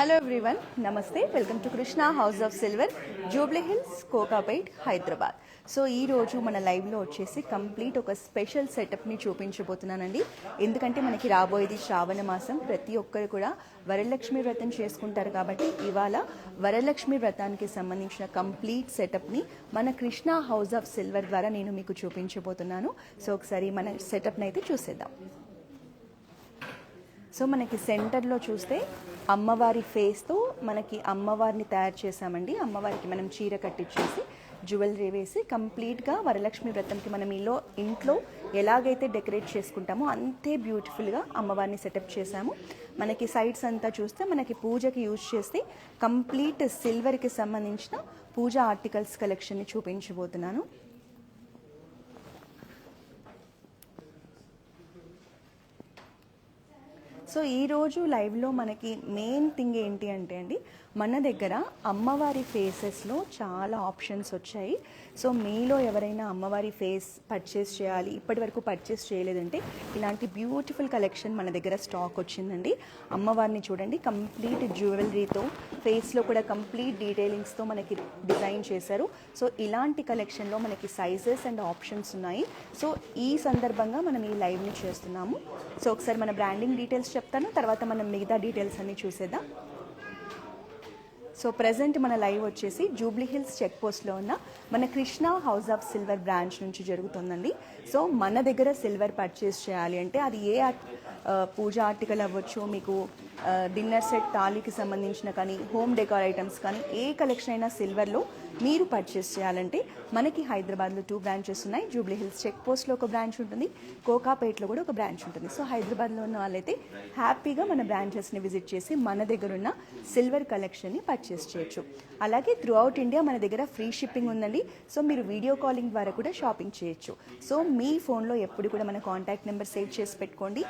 Hello everyone, నమస్తే. Welcome to Krishna house of silver, Jubilee hills, Kokapet, Hyderabad. So ఈ రోజు మన లైవ్లో వచ్చేసి కంప్లీట్ ఒక స్పెషల్ సెటప్ని చూపించబోతున్నానండి. ఎందుకంటే మనకి రాబోయేది శ్రావణ మాసం, ప్రతి ఒక్కరు కూడా వరలక్ష్మి వ్రతం చేసుకుంటారు కాబట్టి ఇవాళ వరలక్ష్మి వ్రతానికి సంబంధించిన కంప్లీట్ సెటప్ని మన కృష్ణ హౌస్ ఆఫ్ సిల్వర్ ద్వారా నేను మీకు చూపించబోతున్నాను. సో ఒకసారి మన సెటప్ని అయితే చూసేద్దాం. సో మనకి సెంటర్లో చూస్తే అమ్మవారి ఫేస్తో మనకి అమ్మవారిని తయారు చేసామండి. అమ్మవారికి మనం చీర కట్టించేసి జ్యువెలరీ వేసి కంప్లీట్గా వరలక్ష్మి వ్రతంకి మనం ఇంట్లో ఎలాగైతే డెకరేట్ చేసుకుంటామో అంతే బ్యూటిఫుల్గా అమ్మవారిని సెటప్ చేసాము. మనకి సైడ్స్ అంతా చూస్తే మనకి పూజకి యూజ్ చేస్తే కంప్లీట్ సిల్వర్కి సంబంధించిన పూజా ఆర్టికల్స్ కలెక్షన్ని చూపించబోతున్నాను. సో ఈరోజు లైవ్లో మనకి మెయిన్ థింగ్ ఏంటి అంటే అండి, మన దగ్గర అమ్మవారి ఫేసెస్లో చాలా ఆప్షన్స్ వచ్చాయి. సో మీలో ఎవరైనా అమ్మవారి ఫేస్ పర్చేస్ చేయాలి, ఇప్పటి వరకు పర్చేస్ చేయలేదంటే ఇలాంటి బ్యూటిఫుల్ కలెక్షన్ మన దగ్గర స్టాక్ వచ్చిందండి. అమ్మవారిని చూడండి, కంప్లీట్ జ్యువెలరీతో, ఫేస్లో కూడా కంప్లీట్ డీటెయిలింగ్స్తో మనకి డిజైన్ చేశారు. సో ఇలాంటి కలెక్షన్లో మనకి సైజెస్ అండ్ ఆప్షన్స్ ఉన్నాయి. సో ఈ సందర్భంగా మనం ఈ లైవ్ని చేస్తున్నాము. సో ఒకసారి మన బ్రాండింగ్ డీటెయిల్స్ చెప్తాను, తర్వాత మనం మిగతా డీటెయిల్స్ అన్ని చూసేద్దాం. సో ప్రజెంట్ మన లైవ్ వచ్చేసి జూబ్లీ హిల్స్ చెక్ పోస్ట్లో ఉన్న మన Krishna house of silver branch నుంచి జరుగుతుందండి. సో మన దగ్గర సిల్వర్ పర్చేస్ చేయాలి అంటే అది ఏ పూజా ఆర్టికల్ అవ్వచ్చు, మీకు డిన్నర్ సెట్, తాళికి సంబంధించిన కానీ, హోమ్ డెకార్ ఐటమ్స్ కానీ, ఏ కలెక్షన్ అయినా సిల్వర్లో మీరు పర్చేస్ చేయాలంటే మనకి హైదరాబాద్లో 2 బ్రాంచెస్ ఉన్నాయి. జూబ్లీ హిల్స్ చెక్ పోస్ట్లో ఒక బ్రాంచ్ ఉంటుంది, కోకాపేట్లో కూడా ఒక బ్రాంచ్ ఉంటుంది. సో హైదరాబాద్లో ఉన్న వాళ్ళైతే హ్యాపీగా మన బ్రాంచెస్ని విజిట్ చేసి మన దగ్గర ఉన్న సిల్వర్ కలెక్షన్ని పర్చేస్ చేయొచ్చు. అలాగే త్రూ అవుట్ ఇండియా మన దగ్గర ఫ్రీ షిప్పింగ్ ఉందండి. సో మీరు వీడియో కాలింగ్ ద్వారా కూడా షాపింగ్ చేయొచ్చు. సో మీ ఫోన్లో ఎప్పుడు కూడా మన కాంటాక్ట్ నెంబర్ సేవ్ చేసి పెట్టుకోండి,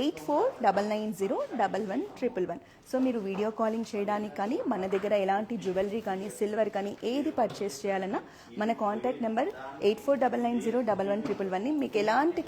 8490111111. సో మీరు వీడియో కాలింగ్ చేయడానికి కానీ, మన దగ్గర ఎలాంటి జ్యువెలరీ కానీ, సిల్వర్ కానీ ఏది పర్చేస్ చేయాలన్నా మన కాంటాక్ట్ నెంబర్ 8490111111ని మీకు ఎలాంటి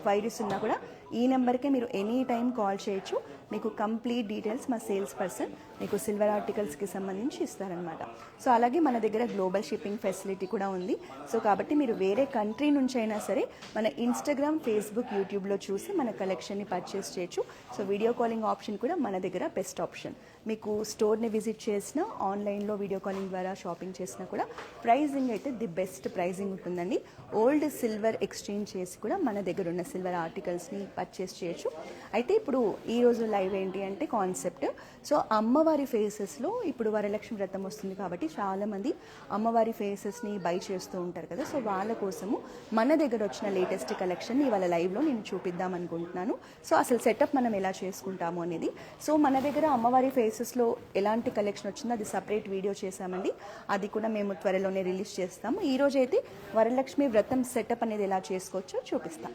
క్వైరీస్ ఉన్నా కూడా ఈ నెంబర్కే మీరు ఎనీ టైం కాల్ చేయొచ్చు. మీకు కంప్లీట్ డీటెయిల్స్ మా సేల్స్ పర్సన్ మీకు సిల్వర్ ఆర్టికల్స్కి సంబంధించి ఇస్తారనమాట. సో అలాగే మన దగ్గర గ్లోబల్ షిప్పింగ్ ఫెసిలిటీ కూడా ఉంది. సో కాబట్టి మీరు వేరే కంట్రీ నుంచి అయినా సరే మన ఇన్స్టాగ్రామ్, ఫేస్బుక్, యూట్యూబ్లో చూసి మన కలెక్షన్ని పర్చేస్ చేయొచ్చు. సో వీడియో కాలింగ్ ఆప్షన్ కూడా మన దగ్గర బెస్ట్ ఆప్షన్. మీకు స్టోర్ని విజిట్ చేసినా, ఆన్లైన్లో వీడియో కాలింగ్ ద్వారా షాపింగ్ చేసినా కూడా ప్రైజింగ్ అయితే ది బెస్ట్ ప్రైజింగ్ ఉంటుందండి. ఓల్డ్ సిల్వర్ ఎక్స్చేంజ్ చేసి కూడా మన దగ్గర ఉన్న సిల్వర్ ఆర్టికల్స్ని పర్చేస్ చేయొచ్చు. అయితే ఇప్పుడు ఈరోజు లైవ్ ఏంటి అంటే కాన్సెప్ట్, సో అమ్మవారి ఫేసెస్లో ఇప్పుడు వరలక్ష్మి వ్రతం వస్తుంది కాబట్టి చాలామంది అమ్మవారి ఫేసెస్ని బై చేస్తూ ఉంటారు కదా. సో వాళ్ళ కోసము మన దగ్గర వచ్చిన లేటెస్ట్ కలెక్షన్ని ఇవాళ లైవ్లో నేను చూపిద్దాం అనుకుంటున్నాను. సో అసలు సెటప్ మనం ఎలా చేసుకుంటాము అనేది. సో మన దగ్గర అమ్మవారి ఫేసెస్లో ఎలాంటి కలెక్షన్ వచ్చిందో అది సపరేట్ వీడియో చేశామండి, అది కూడా మేము త్వరలోనే రిలీజ్ చేస్తాము. ఈరోజు అయితే వరలక్ష్మి వ్రతం సెటప్ అనేది ఎలా చేసుకోవచ్చో చూపిస్తాం.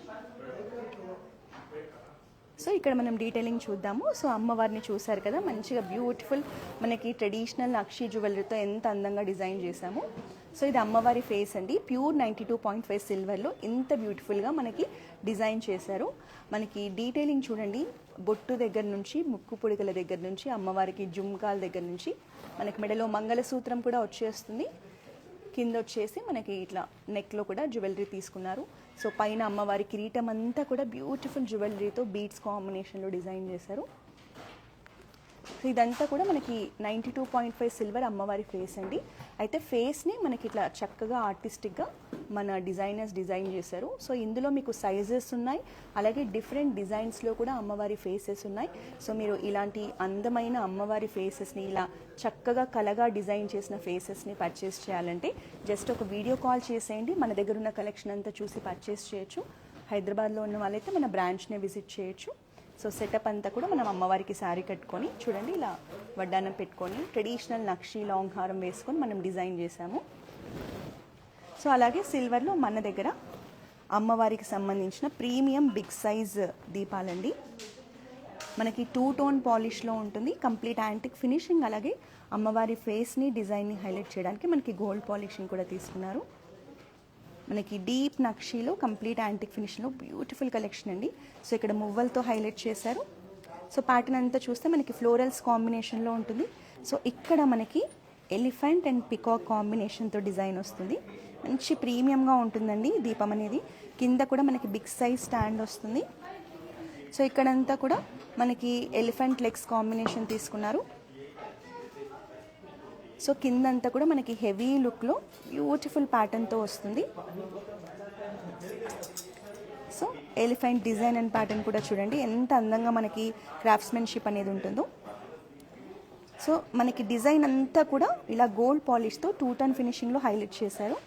సో ఇక్కడ మనం డీటెయిలింగ్ చూద్దాము. సో అమ్మవారిని చూసారు కదా, మంచిగా బ్యూటిఫుల్ మనకి ట్రెడిషనల్ నక్షి జ్యువెలరీతో ఎంత అందంగా డిజైన్ చేశాము. సో ఇది అమ్మవారి ఫేస్ అండి, ప్యూర్ 92.5 సిల్వర్లో ఇంత బ్యూటిఫుల్గా మనకి డిజైన్ చేశారు. మనకి డీటెయిలింగ్ చూడండి, బొట్టు దగ్గర నుంచి, ముక్కు పొడికల దగ్గర నుంచి, అమ్మవారికి జుమ్కాల దగ్గర నుంచి మనకి మెడలో మంగళసూత్రం కూడా వచ్చేస్తుంది. కింద వచ్చేసి మనకి ఇట్లా నెక్లో కూడా జ్యువెలరీ తీసుకున్నారు. సో పైన అమ్మవారి కిరీటం అంతా కూడా బ్యూటిఫుల్ జ్యువెలరీతో బీడ్స్ కాంబినేషన్లో డిజైన్ చేశారు. సో ఇదంతా కూడా మనకి 92.5 సిల్వర్ అమ్మవారి ఫేస్ అండి. అయితే ఫేస్ని మనకి ఇట్లా చక్కగా ఆర్టిస్టిక్గా మన డిజైనర్స్ డిజైన్ చేశారు. సో ఇందులో మీకు సైజెస్ ఉన్నాయి, అలాగే డిఫరెంట్ డిజైన్స్లో కూడా అమ్మవారి ఫేసెస్ ఉన్నాయి. సో మీరు ఇలాంటి అందమైన అమ్మవారి ఫేసెస్ని ఇలా చక్కగా కలగా డిజైన్ చేసిన ఫేసెస్ని పర్చేస్ చేయాలంటే జస్ట్ ఒక వీడియో కాల్ చేసేయండి, మన దగ్గర ఉన్న కలెక్షన్ అంతా చూసి పర్చేస్ చేయొచ్చు. హైదరాబాద్లో ఉన్న వాళ్ళైతే మన బ్రాంచ్ని విజిట్ చేయొచ్చు. సో సెటప్ అంతా కూడా మనం అమ్మవారికి శారీ కట్టుకొని చూడండి, ఇలా వడ్డానం పెట్టుకొని ట్రెడిషనల్ నక్షి లాంగ్ హారం వేసుకొని మనం డిజైన్ చేసాము. సో అలాగే సిల్వర్లో మన దగ్గర అమ్మవారికి సంబంధించిన ప్రీమియం బిగ్ సైజ్ దీపాలండి. మనకి 2 టోన్ పాలిష్లో ఉంటుంది, కంప్లీట్ యాంటిక్ ఫినిషింగ్. అలాగే అమ్మవారి ఫేస్ని, డిజైన్ని హైలైట్ చేయడానికి మనకి గోల్డ్ పాలిషింగ్ కూడా తీసుకున్నారు. మనకి డీప్ నక్షీలో కంప్లీట్ యాంటిక్ ఫినిష్లో బ్యూటిఫుల్ కలెక్షన్ అండి. సో ఇక్కడ మువ్వలతో హైలైట్ చేశారు. సో ప్యాటర్న్ అంతా చూస్తే మనకి ఫ్లోరల్స్ కాంబినేషన్లో ఉంటుంది. సో ఇక్కడ మనకి ఎలిఫెంట్ అండ్ పికాక్ కాంబినేషన్తో డిజైన్ వస్తుంది. మంచి ప్రీమియంగా ఉంటుందండి దీపం అనేది. కింద కూడా మనకి బిగ్ సైజ్ స్టాండ్ వస్తుంది. సో ఇక్కడంతా కూడా మనకి ఎలిఫెంట్ లెగ్స్ కాంబినేషన్ తీసుకున్నారు. సో కిందంతా కూడా మనకి హెవీ లుక్లో బ్యూటిఫుల్ ప్యాటర్న్తో వస్తుంది. So elephant design and pattern కూడా చూడండి ఎంత అందంగా మనకి క్రాఫ్ట్స్మెన్షిప్ అనేది ఉంటుందో. సో మనకి డిజైన్ అంతా కూడా ఇలా గోల్డ్ పాలిష్తో 2 టన్ ఫినిషింగ్లో హైలైట్ చేశారు.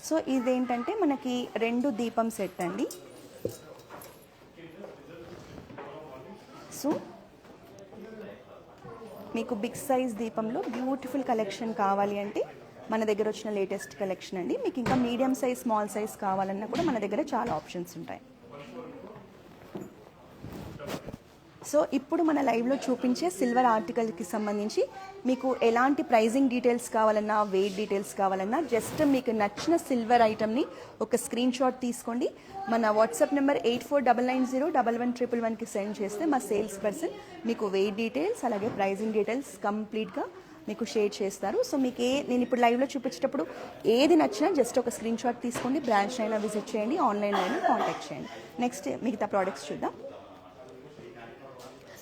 సో ఇదేంటంటే మనకి 2 దీపం సెట్ అండి. సో మీకు బిగ్ సైజ్ దీపంలో బ్యూటిఫుల్ కలెక్షన్ కావాలి అంటే మన దగ్గర వచ్చిన లేటెస్ట్ కలెక్షన్ అండి. మీకు ఇంకా మీడియం సైజ్ స్మాల్ సైజ్ కావాలన్నా కూడా మన దగ్గర చాలా ఆప్షన్స్ ఉంటాయి. సో ఇప్పుడు మన లైవ్లో చూపించే సిల్వర్ ఆర్టికల్కి సంబంధించి మీకు ఎలాంటి ప్రైజింగ్ డీటెయిల్స్ కావాలన్నా, వెయిట్ డీటెయిల్స్ కావాలన్నా జస్ట్ మీకు నచ్చిన సిల్వర్ ఐటమ్ని ఒక స్క్రీన్ షాట్ తీసుకోండి. మన వాట్సాప్ నెంబర్ 8499011111కి సెండ్ చేస్తే మా సేల్స్ పర్సన్ మీకు వెయిట్ డీటెయిల్స్ అలాగే ప్రైజింగ్ డీటెయిల్స్ కంప్లీట్గా మీకు షేర్ చేస్తారు. సో మీకు నేను ఇప్పుడు లైవ్లో చూపించేటప్పుడు ఏది నచ్చినా జస్ట్ ఒక స్క్రీన్ షాట్ తీసుకోండి. బ్రాంచ్ అయినా విజిట్ చేయండి, ఆన్లైన్లో అయినా కాంటాక్ట్ చేయండి. నెక్స్ట్ మిగతా ప్రోడక్ట్స్ చూద్దాం.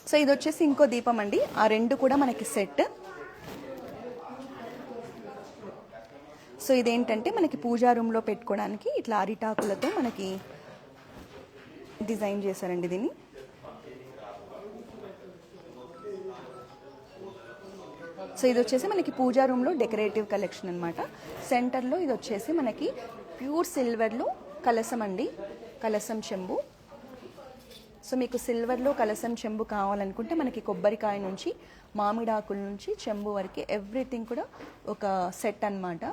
సో ఇది వచ్చేసి ఇంకో దీపం అండి. ఆ 2 కూడా మనకి సెట్. సో ఇదేంటంటే మనకి పూజా రూమ్లో పెట్టుకోవడానికి ఇట్లా అరిటాకులతో మనకి డిజైన్ చేశారండి దీన్ని. సో ఇది వచ్చేసి మనకి పూజా రూమ్లో డెకరేటివ్ కలెక్షన్ అనమాట. సెంటర్లో ఇది వచ్చేసి మనకి ప్యూర్ సిల్వర్లో కలసం అండి, కలసం చెంబు. సో మీకు సిల్వర్లో కలసం చెంబు కావాలనుకుంటే మనకి కొబ్బరికాయ నుంచి మామిడాకుల నుంచి చెంబు వరకు ఎవ్రీథింగ్ కూడా ఒక సెట్ అన్నమాట.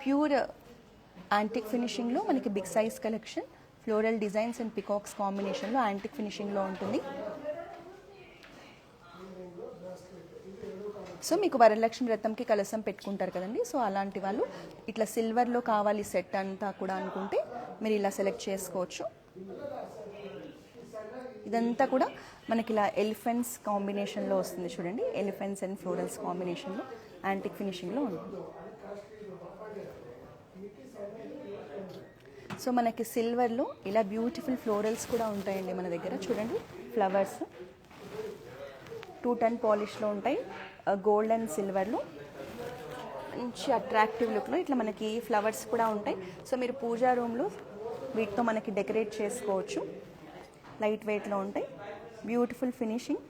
ప్యూర్ యాంటిక్ ఫినిషింగ్లో మనకి big size collection, floral designs and peacocks కాంబినేషన్లో యాంటిక్ ఫినిషింగ్లో ఉంటుంది. సో మీకు వరలక్ష్మి వ్రతంకి కలసం పెట్టుకుంటారు కదండి. సో అలాంటి వాళ్ళు ఇట్లా సిల్వర్లో కావాలి సెట్ అంతా కూడా అనుకుంటే మీరు ఇలా సెలెక్ట్ చేసుకోవచ్చు. ఇదంతా కూడా మనకి ఇలా ఎలిఫెంట్స్ కాంబినేషన్లో వస్తుంది చూడండి. ఎలిఫెంట్స్ అండ్ ఫ్లోరల్స్ కాంబినేషన్లో యాంటిక్ ఫినిషింగ్లో ఉంటుంది. సో మనకి సిల్వర్లో ఇలా బ్యూటిఫుల్ ఫ్లోరల్స్ కూడా ఉంటాయండి మన దగ్గర. చూడండి ఫ్లవర్స్ 2 టన్ పాలిష్లో ఉంటాయి. గోల్డ్ అండ్ సిల్వర్లో మంచి అట్రాక్టివ్ లుక్లో ఇట్లా మనకి ఫ్లవర్స్ కూడా ఉంటాయి. సో మీరు పూజా రూమ్లో వీటితో మనకి డెకరేట్ చేసుకోవచ్చు. లైట్ వెయిట్లో ఉంటాయి, బ్యూటిఫుల్ ఫినిషింగ్.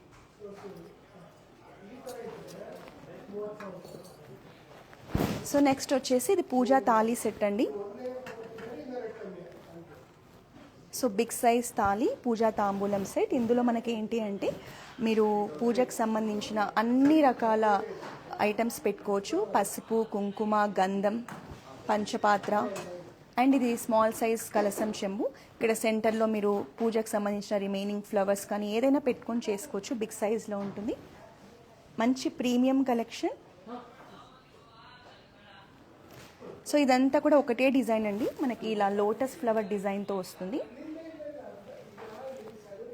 సో నెక్స్ట్ వచ్చేసి ఇది పూజా తాళీ సెట్ అండి. సో బిగ్ సైజ్ తాళీ పూజా తాంబూలం సెట్. ఇందులో మనకి ఏంటి అంటే మీరు పూజకు సంబంధించిన అన్ని రకాల ఐటమ్స్ పెట్టుకోవచ్చు. పసుపు, కుంకుమ, గంధం, పంచపాత్ర అండ్ ఇది స్మాల్ సైజ్ కలసం చెంబు. ఇక్కడ సెంటర్లో మీరు పూజకు సంబంధించిన రిమైనింగ్ ఫ్లవర్స్ కానీ ఏదైనా పెట్టుకొని చేసుకోవచ్చు. బిగ్ సైజ్లో ఉంటుంది. మంచి ప్రీమియం కలెక్షన్. సో ఇదంతా కూడా ఒకటే డిజైన్ అండి. మనకి ఇలా లోటస్ ఫ్లవర్ డిజైన్తో వస్తుంది.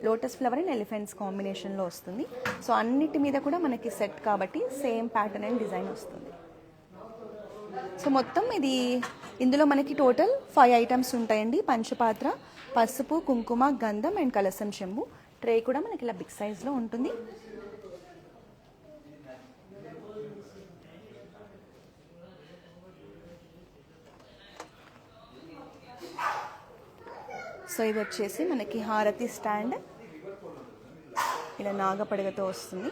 లోటస్ ఫ్లవర్ అండ్ ఎలిఫెంట్స్ కాంబినేషన్లో వస్తుంది. సో అన్నిటి మీద కూడా మనకి సెట్ కాబట్టి సేమ్ ప్యాటర్న్ అండ్ డిజైన్ వస్తుంది. సో మొత్తం ఇది ఇందులో మనకి టోటల్ 5 ఐటమ్స్ ఉంటాయండి. పంచపాత్ర, పసుపు, కుంకుమ, గంధం అండ్ కలసం చెంబు. ట్రే కూడా మనకి ఇలా బిగ్ సైజ్లో ఉంటుంది. సో ఇది వచ్చేసి మనకి హారతి స్టాండ్ ఇలా నాగపడగతో వస్తుంది.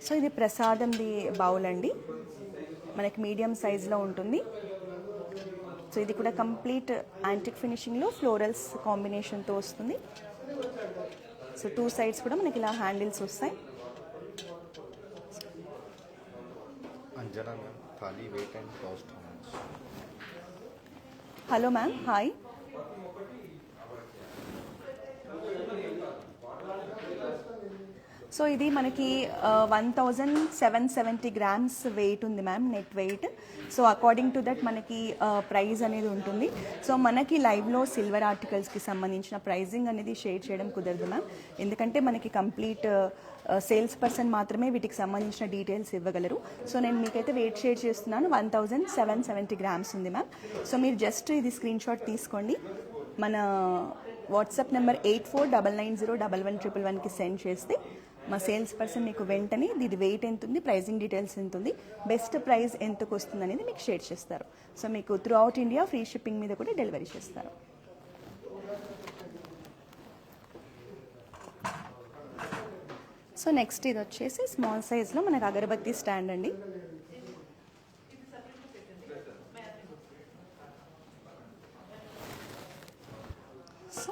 సో ఇది ప్రసాదంది బౌల్ అండి, మనకి మీడియం సైజులో ఉంటుంది. సో ఇది కూడా కంప్లీట్ యాంటిక్ ఫినిషింగ్లో ఫ్లోరల్స్ కాంబినేషన్తో వస్తుంది. సో 2 సైడ్స్ కూడా మనకి ఇలా హ్యాండిల్స్ వస్తాయి. Hello ma'am, hi. సో ఇది మనకి 1770 గ్రామ్స్ వెయిట్ ఉంది ma'am, net weight. So according to that మనకి ప్రైస్ అనేది ఉంటుంది. సో మనకి లైవ్లో సిల్వర్ ఆర్టికల్స్కి సంబంధించిన ప్రైజింగ్ అనేది షేర్ చేయడం కుదరదు మ్యామ్, ఎందుకంటే మనకి కంప్లీట్ సేల్స్ పర్సన్ మాత్రమే వీటికి సంబంధించిన డీటెయిల్స్ ఇవ్వగలరు. సో నేను మీకైతే వెయిట్ షేర్ చేస్తున్నాను. 1770 గ్రామ్స్ ఉంది మ్యామ్. సో మీరు జస్ట్ ఇది స్క్రీన్ షాట్ తీసుకోండి, మన వాట్సాప్ నెంబర్ 8499011111కి సెండ్ చేస్తే మా సేల్స్ పర్సన్ మీకు వెంటనే ఇది వెయిట్ ఎంత ఉంది, ప్రైజింగ్ డీటెయిల్స్ ఎంత ఉంది, బెస్ట్ ప్రైస్ ఎంతకు వస్తుంది అనేది మీకు షేర్ చేస్తారు. సో మీకు through out India free shipping మీద కూడా డెలివరీ చేస్తారు. సో నెక్స్ట్ ఇది వచ్చేసి స్మాల్ సైజ్లో మనకు అగరబత్తి స్టాండ్ అండి. సో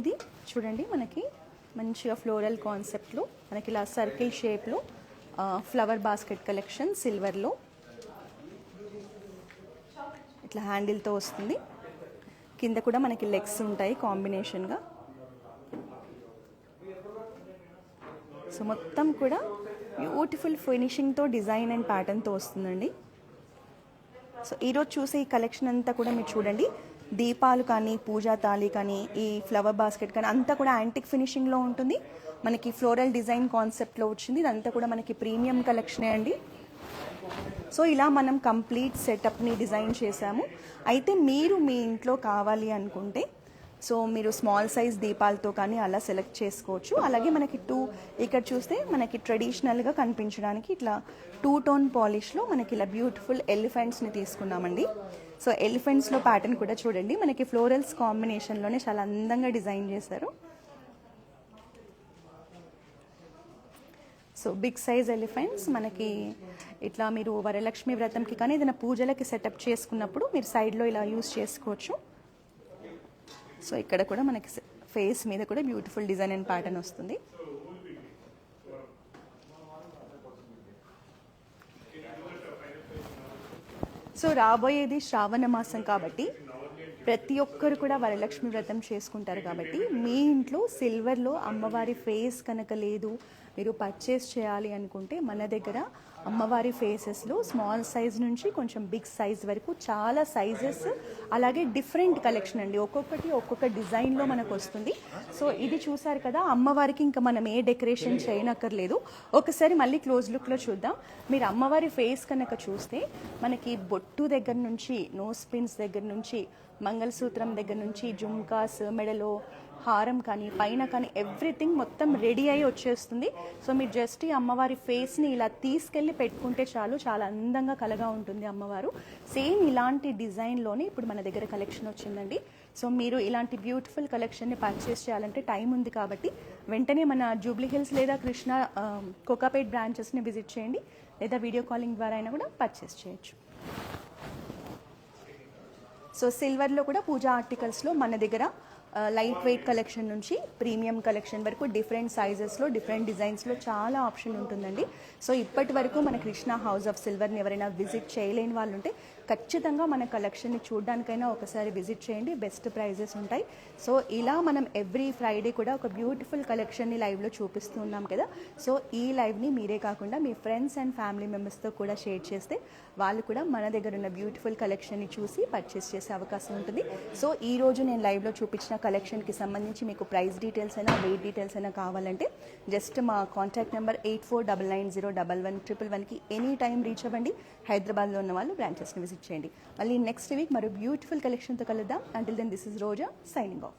ఇది చూడండి, మనకి మంచిగా ఫ్లోరల్ కాన్సెప్ట్లో మనకి ఇలా సర్కిల్ షేప్లో ఫ్లవర్ బాస్కెట్ కలెక్షన్ సిల్వర్లో ఇట్లా హ్యాండిల్తో వస్తుంది. కింద కూడా మనకి లెగ్స్ ఉంటాయి కాంబినేషన్గా. సో మొత్తం కూడా బ్యూటిఫుల్ ఫినిషింగ్తో డిజైన్ అండ్ ప్యాటర్న్తో వస్తుందండి. సో ఈరోజు చూసే ఈ కలెక్షన్ అంతా కూడా మీరు చూడండి, దీపాలు కానీ, పూజా తాళి కానీ, ఈ ఫ్లవర్ బాస్కెట్ కానీ అంతా కూడా యాంటిక్ ఫినిషింగ్లో ఉంటుంది. మనకి ఫ్లోరల్ డిజైన్ కాన్సెప్ట్లో వచ్చింది. ఇదంతా కూడా మనకి ప్రీమియం కలెక్షనే అండి. సో ఇలా మనం కంప్లీట్ సెటప్ని డిజైన్ చేశాము. అయితే మీరు మీ ఇంట్లో కావాలి అనుకుంటే సో మీరు స్మాల్ సైజ్ దీపాలతో కానీ అలా సెలెక్ట్ చేసుకోవచ్చు. అలాగే మనకి ఇక్కడ చూస్తే మనకి ట్రెడిషనల్గా కనిపించడానికి ఇట్లా 2 టోన్ పాలిష్లో మనకి ఇలా బ్యూటిఫుల్ ఎలిఫెంట్స్ని తీసుకున్నామండి. సో ఎలిఫెంట్స్లో ప్యాటర్న్ కూడా చూడండి, మనకి ఫ్లోరల్స్ కాంబినేషన్లోనే చాలా అందంగా డిజైన్ చేశారు. సో బిగ్ సైజ్ ఎలిఫెంట్స్ మనకి ఇట్లా మీరు వరలక్ష్మి వ్రతంకి కానీ ఏదైనా పూజలకి సెటప్ చేసుకున్నప్పుడు మీరు సైడ్లో ఇలా యూస్ చేసుకోవచ్చు. సో ఇక్కడ కూడా మనకి ఫేస్ మీద కూడా బ్యూటిఫుల్ డిజైన్ అండ్ ప్యాటర్న్ వస్తుంది. సో రాబోయేది శ్రావణ మాసం కాబట్టి ప్రతి ఒక్కరు కూడా వరలక్ష్మి వ్రతం చేసుకుంటారు కాబట్టి మీ ఇంట్లో సిల్వర్లో అమ్మవారి ఫేస్ కనుక లేదు, మీరు పర్చేస్ చేయాలి అనుకుంటే మన దగ్గర అమ్మవారి ఫేసెస్లో స్మాల్ సైజ్ నుంచి కొంచెం బిగ్ సైజ్ వరకు చాలా సైజెస్, అలాగే డిఫరెంట్ కలెక్షన్ అండి. ఒక్కొక్కటి ఒక్కొక్క డిజైన్లో మనకు వస్తుంది. సో ఇది చూసారు కదా, అమ్మవారికి ఇంకా మనం ఏ డెకరేషన్ చేయనక్కర్లేదు. ఒకసారి మళ్ళీ క్లోజ్ లుక్లో చూద్దాం. మీరు అమ్మవారి ఫేస్ కనుక చూస్తే మనకి బొట్టు దగ్గర నుంచి, నోస్ పిన్స్ దగ్గర నుంచి, మంగళసూత్రం దగ్గర నుంచి, జుమ్కాస్, మెడలో హారం కానీ పైన కానీ ఎవ్రీథింగ్ మొత్తం రెడీ అయ్యి వచ్చేస్తుంది. సో మీరు జస్ట్ ఈ అమ్మవారి ఫేస్ని ఇలా తీసుకెళ్ళి పెట్టుకుంటే చాలు, చాలా అందంగా కలగా ఉంటుంది అమ్మవారు. సేమ్ ఇలాంటి డిజైన్లోనే ఇప్పుడు మన దగ్గర కలెక్షన్ వచ్చిందండి. సో మీరు ఇలాంటి బ్యూటిఫుల్ కలెక్షన్ని పర్చేస్ చేయాలంటే టైం ఉంది కాబట్టి వెంటనే మన జూబ్లీ హిల్స్ లేదా కృష్ణ కోకాపేట్ బ్రాంచెస్ని విజిట్ చేయండి, లేదా వీడియో కాలింగ్ ద్వారా అయినా కూడా పర్చేస్ చేయొచ్చు. సో సిల్వర్లో కూడా పూజా ఆర్టికల్స్లో మన దగ్గర లైట్ వెయిట్ కలెక్షన్ నుంచి ప్రీమియం కలెక్షన్ వరకు డిఫరెంట్ సైజెస్లో, డిఫరెంట్ డిజైన్స్లో చాలా ఆప్షన్ ఉంటుందండి. సో ఇప్పటి వరకు మన కృష్ణ హౌస్ ఆఫ్ సిల్వర్ని ఎవరైనా విజిట్ చేయలేని వాళ్ళు ఉంటే ఖచ్చితంగా మన కలెక్షన్ని చూడడానికైనా ఒకసారి విజిట్ చేయండి, బెస్ట్ ప్రైజెస్ ఉంటాయి. సో ఇలా మనం ఎవ్రీ ఫ్రైడే కూడా ఒక బ్యూటిఫుల్ కలెక్షన్ని లైవ్లో చూపిస్తూ ఉన్నాం కదా. సో ఈ లైవ్ని మీరే కాకుండా మీ ఫ్రెండ్స్ అండ్ ఫ్యామిలీ మెంబర్స్తో కూడా షేర్ చేస్తే వాళ్ళు కూడా మన దగ్గర ఉన్న బ్యూటిఫుల్ కలెక్షన్ని చూసి పర్చేస్ చేసే అవకాశం ఉంటుంది. సో ఈ రోజు నేను లైవ్లో చూపించిన కలెక్షన్కి సంబంధించి మీకు ప్రైస్ డీటెయిల్స్ అయినా, వెయిట్ డీటెయిల్స్ అయినా కావాలంటే జస్ట్ మా కాంటాక్ట్ నెంబర్ 8499011111కి ఎనీ టైం రీచ్ అవ్వండి. హైదరాబాద్లో ఉన్న వాళ్ళు బ్రాంచెస్ని విజిట్ చేయండి. మళ్ళీ నెక్స్ట్ వీక్ మరో బ్యూటిఫుల్ కలెక్షన్తో కలుద్దాం. Until then this is Roja signing of.